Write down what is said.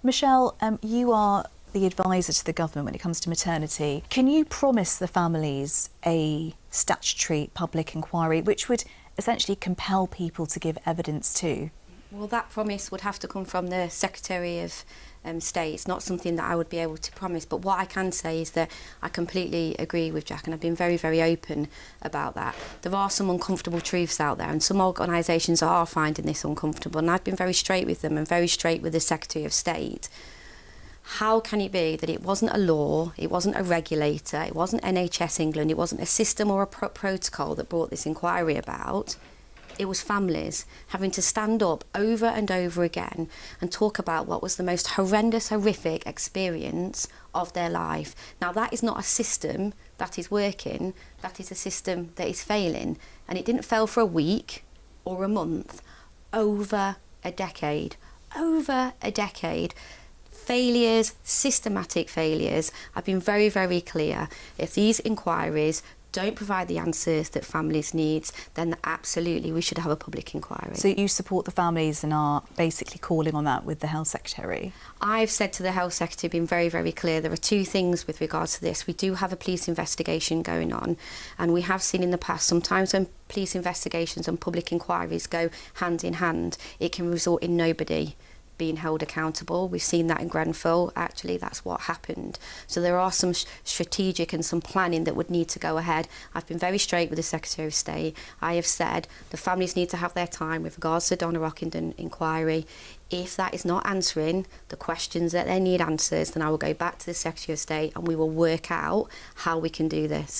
Michelle, you are the advisor to the government when it comes to maternity. Can you promise the families a statutory public inquiry which would essentially compel people to give evidence to? Well, that promise would have to come from the Secretary of State. It's not something that I would be able to promise, but what I can say is that I completely agree with Jack, and I've been very, very open about that. There are some uncomfortable truths out there, and some organisations are finding this uncomfortable, and I've been very straight with them and very straight with the Secretary of State. How can it be that it wasn't a law, it wasn't a regulator, it wasn't NHS England, it wasn't a system or a protocol that brought this inquiry about? It was families having to stand up over and over again and talk about what was the most horrendous, horrific experience of their life. Now, that is not a system that is working, that is a system that is failing. And it didn't fail for a week or a month, over a decade. Over a decade. Failures, systematic failures. I've been very, very clear. If these inquiries don't provide the answers that families need, then absolutely we should have a public inquiry. So you support the families and are basically calling on that with the Health Secretary? I've said to the Health Secretary, been very, very clear, there are two things with regards to this. We do have a police investigation going on, and we have seen in the past sometimes when police investigations and public inquiries go hand in hand, it can result in nobody being held accountable. We've seen that in Grenfell. Actually, that's what happened. So there are some strategic and some planning that would need to go ahead. I've been very straight with the Secretary of State. I have said the families need to have their time with regards to Donna Rockington inquiry. If that is not answering the questions that they need answers, then I will go back to the Secretary of State and we will work out how we can do this.